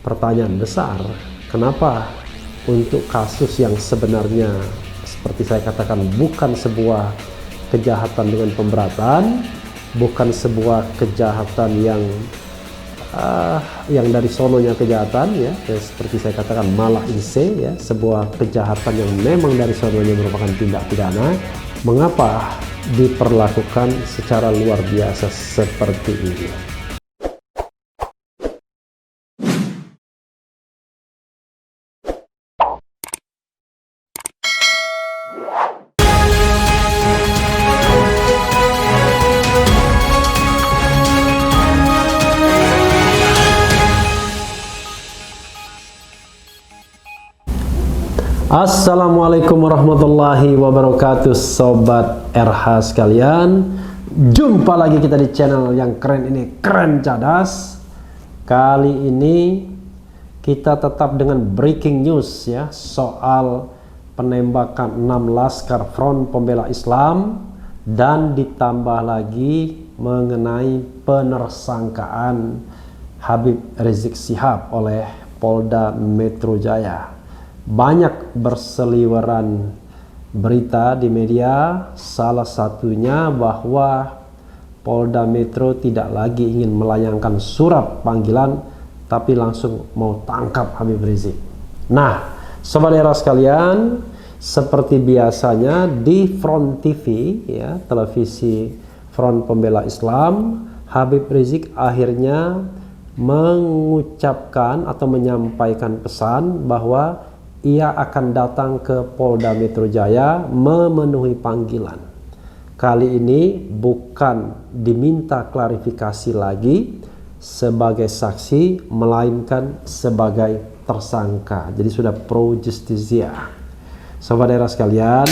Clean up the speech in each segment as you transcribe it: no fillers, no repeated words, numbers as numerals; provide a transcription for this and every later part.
pertanyaan besar, kenapa untuk kasus yang sebenarnya seperti saya katakan bukan sebuah kejahatan dengan pemberatan, bukan sebuah kejahatan yang dari sononya kejahatan ya, seperti saya katakan malah inse ya, sebuah kejahatan yang memang dari sononya merupakan tindak pidana, mengapa diperlakukan secara luar biasa seperti ini? Assalamualaikum warahmatullahi wabarakatuh, Sobat RH sekalian. Jumpa lagi kita di channel yang keren ini, Keren Cadas. Kali ini kita tetap dengan breaking news ya, soal penembakan 6 laskar Front Pembela Islam, dan ditambah lagi mengenai penersangkaan Habib Rizik Syihab oleh Polda Metro Jaya. Banyak berseliweran berita di media, salah satunya bahwa Polda Metro tidak lagi ingin melayangkan surat panggilan tapi langsung mau tangkap Habib Rizik. Nah, Sobat era sekalian, seperti biasanya di Front TV ya, televisi Front Pembela Islam, Habib Rizik akhirnya mengucapkan atau menyampaikan pesan bahwa ia akan datang ke Polda Metro Jaya memenuhi panggilan. Kali ini bukan diminta klarifikasi lagi sebagai saksi, melainkan sebagai tersangka. Jadi sudah pro justisia. Sobat era sekalian,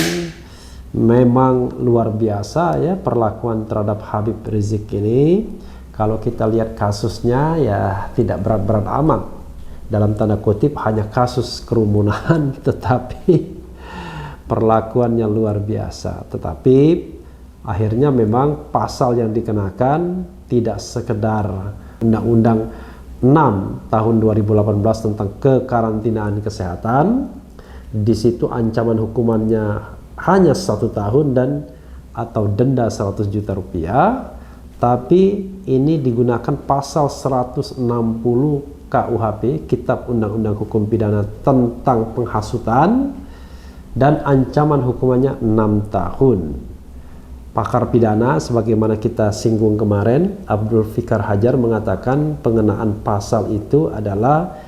memang luar biasa ya perlakuan terhadap Habib Rizik ini. Kalau kita lihat kasusnya ya tidak berat-berat amat. Dalam tanda kutip hanya kasus kerumunan, tetapi perlakuannya luar biasa. Tetapi akhirnya memang pasal yang dikenakan tidak sekedar Undang-Undang 6 tahun 2018 tentang kekarantinaan kesehatan. Di situ ancaman hukumannya hanya 1 tahun dan atau denda 100 juta rupiah. Tapi ini digunakan pasal 160 KUHP, Kitab Undang-Undang Hukum Pidana tentang penghasutan, dan ancaman hukumannya 6 tahun. Pakar pidana sebagaimana kita singgung kemarin, Abdul Fikar Hajar mengatakan pengenaan pasal itu adalah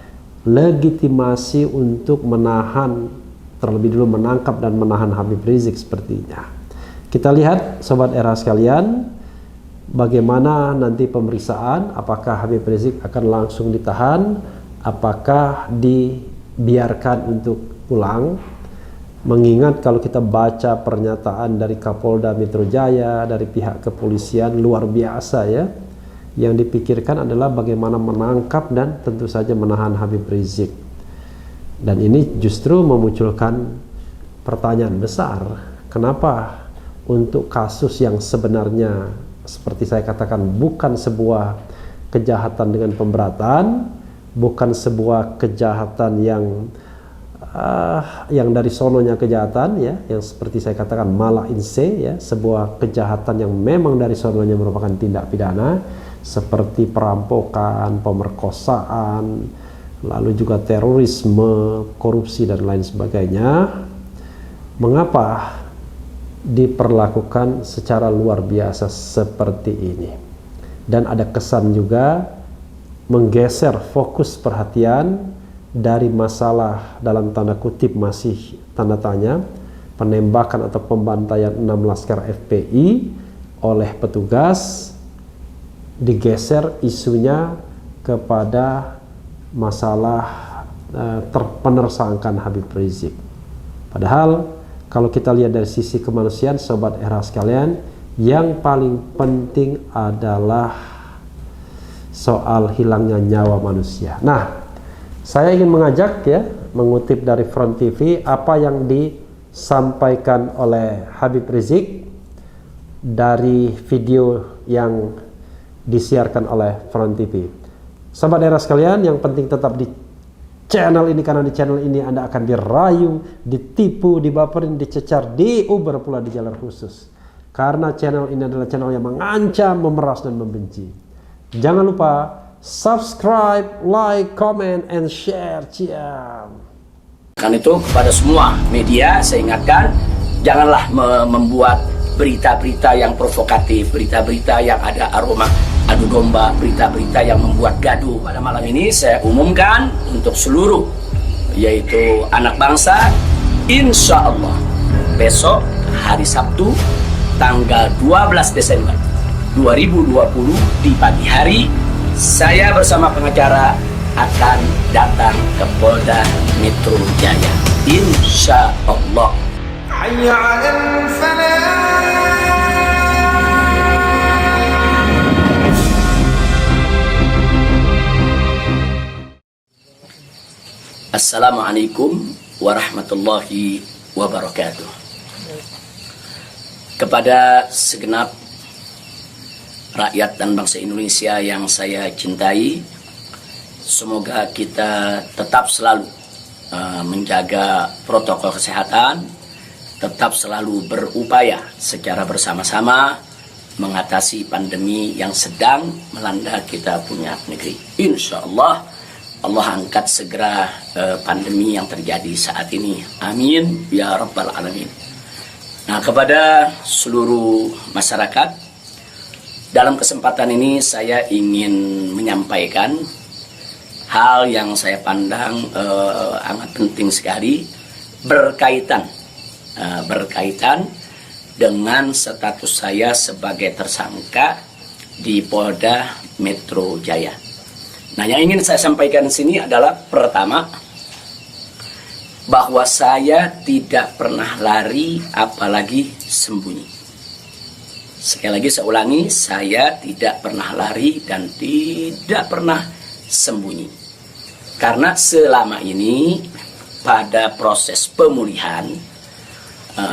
legitimasi untuk menahan, terlebih dulu menangkap dan menahan Habib Rizik sepertinya. Kita lihat Sobat era sekalian, bagaimana nanti pemeriksaan, apakah Habib Rizik akan langsung ditahan, apakah dibiarkan untuk pulang. Mengingat kalau kita baca pernyataan dari Kapolda Metro Jaya, dari pihak kepolisian, luar biasa ya. Yang dipikirkan adalah bagaimana menangkap dan tentu saja menahan Habib Rizik. Dan ini justru memunculkan pertanyaan besar, kenapa untuk kasus yang sebenarnya seperti saya katakan bukan sebuah kejahatan dengan pemberatan, bukan sebuah kejahatan yang dari sononya kejahatan ya, yang seperti saya katakan malah inse ya, sebuah kejahatan yang memang dari sononya merupakan tindak pidana seperti perampokan, pemerkosaan, lalu juga terorisme, korupsi dan lain sebagainya. Mengapa diperlakukan secara luar biasa seperti ini? Dan ada kesan juga menggeser fokus perhatian dari masalah dalam tanda kutip masih tanda tanya penembakan atau pembantaian 6 laskar FPI oleh petugas, digeser isunya kepada masalah penersangkaan Habib Rizik. Padahal kalau kita lihat dari sisi kemanusiaan, Sobat era sekalian, yang paling penting adalah soal hilangnya nyawa manusia. Nah, saya ingin mengajak ya, mengutip dari Front TV apa yang disampaikan oleh Habib Rizik dari video yang disiarkan oleh Front TV. Sahabat daerah sekalian, yang penting tetap di channel ini, karena di channel ini Anda akan dirayu, ditipu, dibaperin, dicecar, diuber pula di jalan khusus. Karena channel ini adalah channel yang mengancam, memeras, dan membenci. Jangan lupa subscribe, like, comment, and share. Ciao. Karena itu kepada semua media saya ingatkan, janganlah membuat berita-berita yang provokatif, berita-berita yang ada aroma adu domba, berita-berita yang membuat gaduh. Pada malam ini saya umumkan untuk seluruh, yaitu anak bangsa, insya Allah besok hari Sabtu tanggal 12 Desember 2020 di pagi hari, saya bersama pengacara akan datang ke Polda Metro Jaya, insya Allah. Assalamualaikum warahmatullahi wabarakatuh. Kepada segenap rakyat dan bangsa Indonesia yang saya cintai, semoga kita tetap selalu menjaga protokol kesehatan, tetap selalu berupaya secara bersama-sama mengatasi pandemi yang sedang melanda kita punya negeri. Insya Allah, Allah angkat segera pandemi yang terjadi saat ini. Amin ya rabbal alamin. Nah, kepada seluruh masyarakat, dalam kesempatan ini saya ingin menyampaikan hal yang saya pandang amat penting sekali berkaitan dengan status saya sebagai tersangka di Polda Metro Jaya. Nah, yang ingin saya sampaikan di sini adalah pertama, bahwa saya tidak pernah lari apalagi sembunyi. Sekali lagi saya ulangi, saya tidak pernah lari dan tidak pernah sembunyi. Karena selama ini pada proses pemulihan,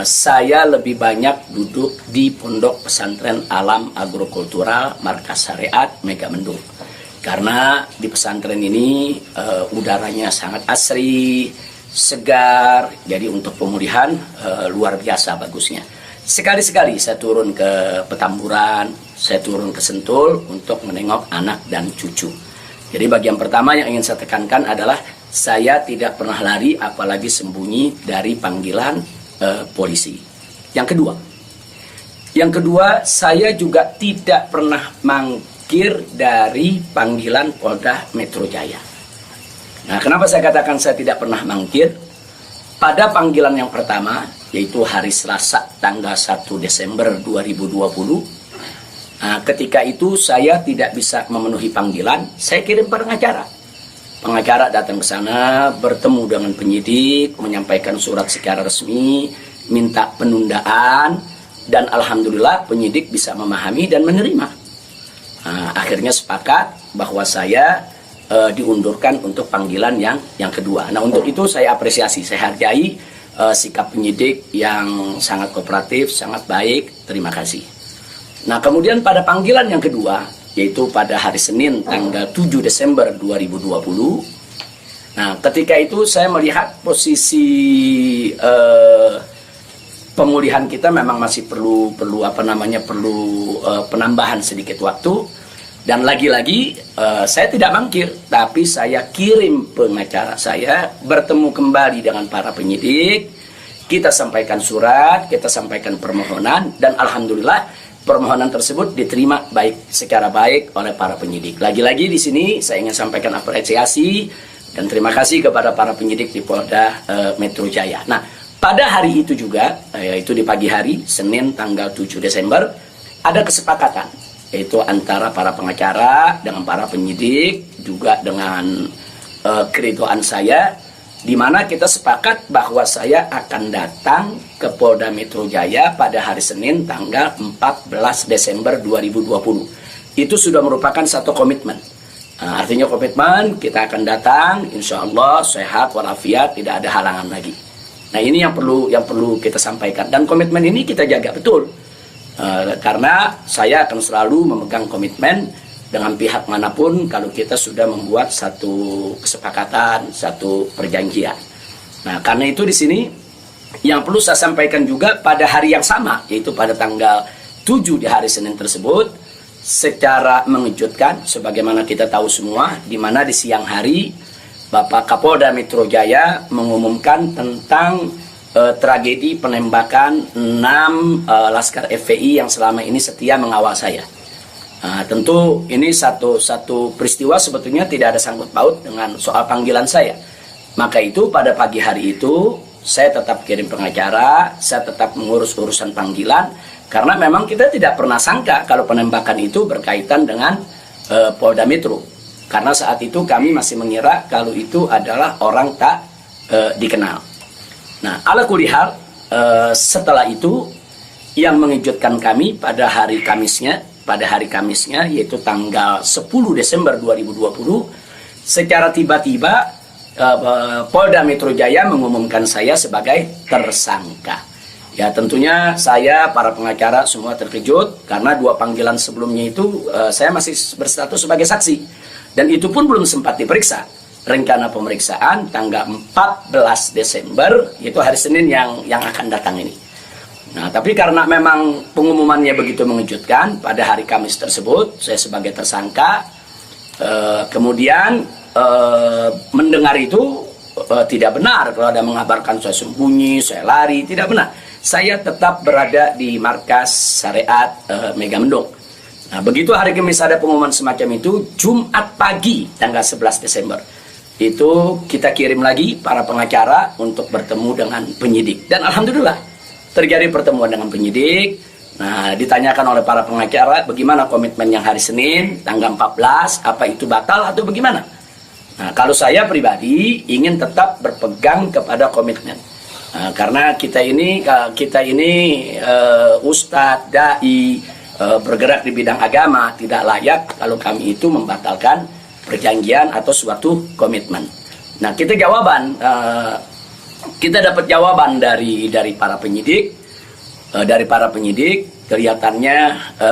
saya lebih banyak duduk di Pondok Pesantren Alam Agrokultural Markas Syariat Megamendung. Karena di pesantren ini udaranya sangat asri, segar, jadi untuk pemulihan luar biasa bagusnya. Sekali-sekali saya turun ke Petamburan, saya turun ke Sentul untuk menengok anak dan cucu. Jadi bagian pertama yang ingin saya tekankan adalah saya tidak pernah lari apalagi sembunyi dari panggilan polisi. Yang kedua, saya juga tidak pernah mangkir dari panggilan Polda Metro Jaya. Nah, kenapa saya katakan saya tidak pernah mangkir? Pada panggilan yang pertama, yaitu hari Selasa tanggal 1 Desember 2020, ketika itu saya tidak bisa memenuhi panggilan, saya kirim pengacara. Pengacara datang ke sana, bertemu dengan penyidik, menyampaikan surat secara resmi, minta penundaan, dan alhamdulillah penyidik bisa memahami dan menerima. Akhirnya sepakat bahwa saya diundurkan untuk panggilan yang kedua. Nah, untuk itu saya apresiasi, saya hargai sikap penyidik yang sangat kooperatif, sangat baik. Terima kasih. Nah, kemudian pada panggilan yang kedua, yaitu pada hari Senin tanggal 7 Desember 2020. Nah, ketika itu saya melihat posisi pemulihan kita memang masih perlu penambahan sedikit waktu. Dan lagi-lagi saya tidak mangkir, tapi saya kirim pengacara saya bertemu kembali dengan para penyidik. Kita sampaikan surat, kita sampaikan permohonan, dan alhamdulillah permohonan tersebut diterima secara baik oleh para penyidik. Lagi-lagi di sini saya ingin sampaikan apresiasi dan terima kasih kepada para penyidik di Polda Metro Jaya. Nah, pada hari itu juga, yaitu di pagi hari Senin tanggal 7 Desember, ada kesepakatan, yaitu antara para pengacara dengan para penyidik, juga dengan keridoan saya, di mana kita sepakat bahwa saya akan datang ke Polda Metro Jaya pada hari Senin tanggal 14 Desember 2020. Itu sudah merupakan satu komitmen. Artinya komitmen kita akan datang, insya Allah sehat walafiat, tidak ada halangan lagi. Nah, ini yang perlu kita sampaikan, dan komitmen ini kita jaga betul. Karena saya akan selalu memegang komitmen dengan pihak manapun kalau kita sudah membuat satu kesepakatan, satu perjanjian. Nah, karena itu di sini yang perlu saya sampaikan juga pada hari yang sama, yaitu pada tanggal 7 di hari Senin tersebut, secara mengejutkan, sebagaimana kita tahu semua, di mana di siang hari Bapak Kapolda Metro Jaya mengumumkan tentang tragedi penembakan 6 Laskar FPI yang selama ini setia mengawal saya. Nah, tentu ini satu peristiwa sebetulnya tidak ada sangkut paut dengan soal panggilan saya. Maka itu pada pagi hari itu saya tetap kirim pengacara, saya tetap mengurus urusan panggilan, karena memang kita tidak pernah sangka kalau penembakan itu berkaitan dengan Polda Metro. Karena saat itu kami masih mengira kalau itu adalah orang tak dikenal. Nah, ala kulihal, setelah itu yang mengejutkan kami pada hari Kamisnya, yaitu tanggal 10 Desember 2020, secara tiba-tiba Polda Metro Jaya mengumumkan saya sebagai tersangka. Ya, tentunya saya, para pengacara semua terkejut karena 2 panggilan sebelumnya itu saya masih berstatus sebagai saksi, dan itu pun belum sempat diperiksa. Rencana pemeriksaan tanggal 14 Desember, yaitu hari Senin yang akan datang ini. Nah, tapi karena memang pengumumannya begitu mengejutkan, pada hari Kamis tersebut saya sebagai tersangka, kemudian mendengar itu tidak benar kalau ada mengabarkan saya sembunyi, saya lari, tidak benar. Saya tetap berada di markas syariat Megamendung. Nah, begitu hari Kamis ada pengumuman semacam itu, Jumat pagi tanggal 11 Desember itu kita kirim lagi para pengacara untuk bertemu dengan penyidik, dan alhamdulillah terjadi pertemuan dengan penyidik. Nah, ditanyakan oleh para pengacara bagaimana komitmen yang hari Senin tanggal 14, apa itu batal atau bagaimana. Nah, kalau saya pribadi ingin tetap berpegang kepada komitmen, karena kita ini ustadz, dai, bergerak di bidang agama, tidak layak kalau kami itu membatalkan perjanjian atau suatu komitmen. Nah, kita dapat jawaban dari para penyidik. Kelihatannya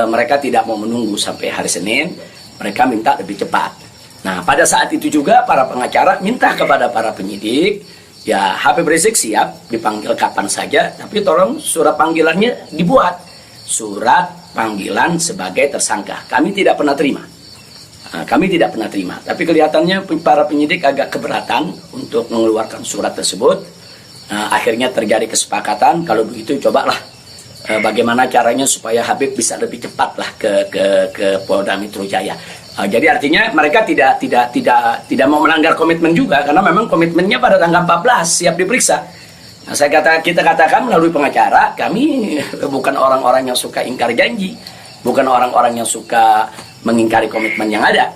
mereka tidak mau menunggu sampai hari Senin, mereka minta lebih cepat. Nah, pada saat itu juga para pengacara minta kepada para penyidik, ya Habib Rizik siap dipanggil kapan saja, tapi tolong surat panggilannya dibuat, surat panggilan sebagai tersangka. Kami tidak pernah terima. Tapi kelihatannya para penyidik agak keberatan untuk mengeluarkan surat tersebut. Akhirnya terjadi kesepakatan, kalau begitu cobalah bagaimana caranya supaya Habib bisa lebih cepatlah ke Polda Metro Jaya. Jadi artinya mereka tidak mau melanggar komitmen juga, karena memang komitmennya pada tanggal 14 siap diperiksa. Nah, kita katakan melalui pengacara, kami bukan orang-orang yang suka ingkar janji, bukan orang-orang yang suka mengingkari komitmen yang ada.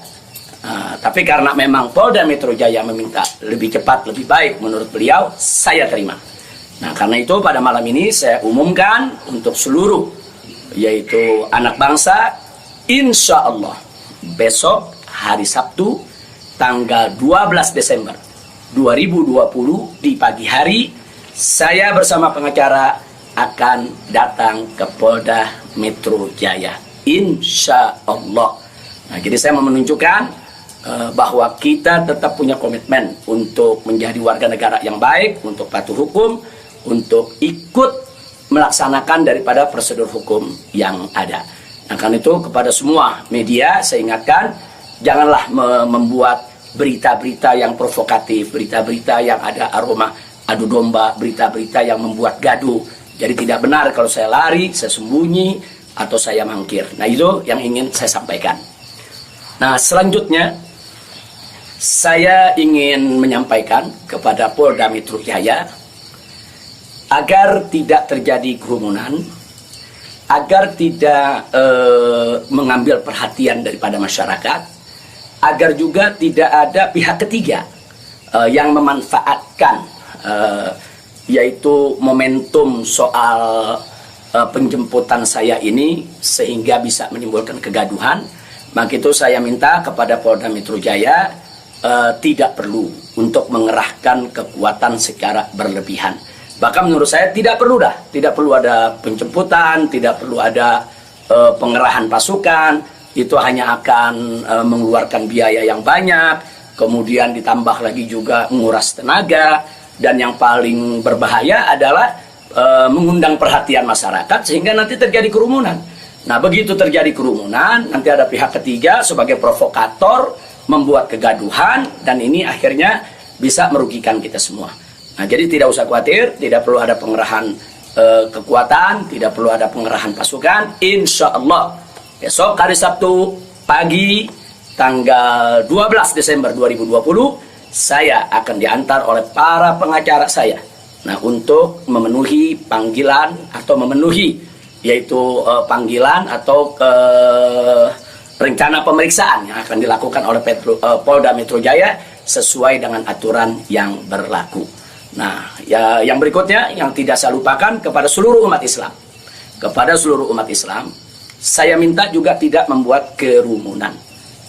Tapi karena memang Polda Metro Jaya meminta lebih cepat, lebih baik menurut beliau, saya terima. Nah, karena itu pada malam ini saya umumkan untuk seluruh, yaitu anak bangsa, insya Allah besok hari Sabtu tanggal 12 Desember 2020 di pagi hari, saya bersama pengacara akan datang ke Polda Metro Jaya, insya Allah. Nah, jadi saya mau menunjukkan bahwa kita tetap punya komitmen untuk menjadi warga negara yang baik, untuk patuh hukum, untuk ikut melaksanakan daripada prosedur hukum yang ada. Nah, karena itu kepada semua media saya ingatkan, janganlah membuat berita-berita yang provokatif, berita-berita yang ada aroma adu domba, berita-berita yang membuat gaduh. Jadi tidak benar kalau saya lari, saya sembunyi, atau saya mangkir. Nah, itu yang ingin saya sampaikan. Nah, selanjutnya saya ingin menyampaikan kepada Polda Metro Jaya agar tidak terjadi kerumunan, agar tidak mengambil perhatian daripada masyarakat, agar juga tidak ada pihak ketiga yang memanfaatkan yaitu momentum soal penjemputan saya ini sehingga bisa menimbulkan kegaduhan. Maka itu saya minta kepada Polda Metro Jaya tidak perlu untuk mengerahkan kekuatan secara berlebihan. Bahkan menurut saya tidak perlu ada penjemputan, tidak perlu ada pengerahan pasukan. itu hanya akan mengeluarkan biaya yang banyak, kemudian ditambah lagi juga menguras tenaga, dan yang paling berbahaya adalah mengundang perhatian masyarakat sehingga nanti terjadi kerumunan. Nah, begitu terjadi kerumunan, nanti ada pihak ketiga sebagai provokator membuat kegaduhan, dan ini akhirnya bisa merugikan kita semua. Nah, jadi tidak usah khawatir, tidak perlu ada pengerahan kekuatan, tidak perlu ada pengerahan pasukan. Insya Allah besok hari Sabtu pagi tanggal 12 Desember 2020 saya akan diantar oleh para pengacara saya. Nah, untuk memenuhi panggilan atau memenuhi yaitu panggilan atau rencana pemeriksaan yang akan dilakukan oleh Polda Metro Jaya sesuai dengan aturan yang berlaku. Nah, ya, yang berikutnya yang tidak saya lupakan kepada seluruh umat Islam. Kepada seluruh umat Islam, saya minta juga tidak membuat kerumunan.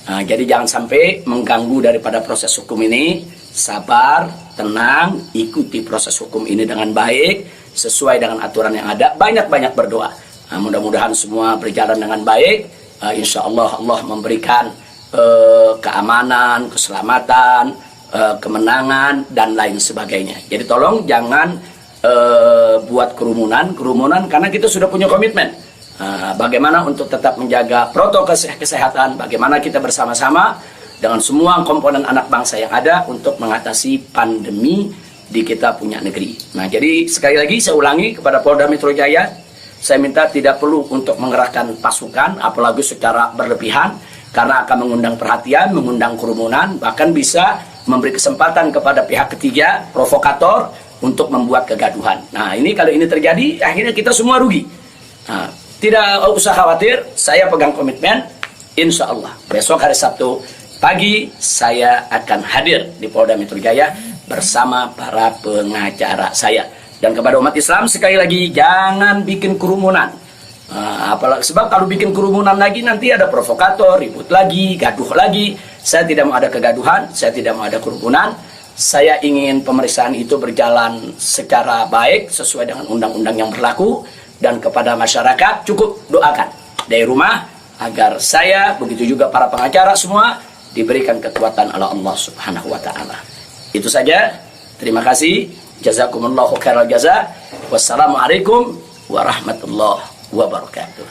Nah, jadi jangan sampai mengganggu daripada proses hukum ini. Sabar, tenang, ikuti proses hukum ini dengan baik, sesuai dengan aturan yang ada. Banyak-banyak berdoa. Nah, mudah-mudahan semua berjalan dengan baik. Insya Allah Allah memberikan keamanan, keselamatan, kemenangan, dan lain sebagainya. Jadi tolong jangan buat kerumunan karena kita sudah punya komitmen. Bagaimana untuk tetap menjaga protokol kesehatan, bagaimana kita bersama-sama dengan semua komponen anak bangsa yang ada untuk mengatasi pandemi di kita punya negeri. Nah, jadi sekali lagi saya ulangi kepada Polda Metro Jaya, saya minta tidak perlu untuk mengerahkan pasukan, apalagi secara berlebihan, karena akan mengundang perhatian, mengundang kerumunan, bahkan bisa memberi kesempatan kepada pihak ketiga, provokator, untuk membuat kegaduhan. Nah, ini kalau ini terjadi, akhirnya kita semua rugi. Nah, tidak usah khawatir, saya pegang komitmen, insya Allah besok hari Sabtu pagi saya akan hadir di Polda Metro Jaya bersama para pengacara saya. Dan kepada umat Islam sekali lagi, jangan bikin kerumunan. Apalagi sebab kalau bikin kerumunan lagi nanti ada provokator, ribut lagi, gaduh lagi. Saya tidak mau ada kegaduhan, saya tidak mau ada kerumunan. Saya ingin pemeriksaan itu berjalan secara baik sesuai dengan undang-undang yang berlaku. Dan kepada masyarakat cukup doakan dari rumah agar saya, begitu juga para pengacara semua, diberikan kekuatan oleh Allah Subhanahu wa Ta'ala. Itu saja. Terima kasih. Jazakumullahu khairal jaza. Wassalamualaikum warahmatullahi wabarakatuh.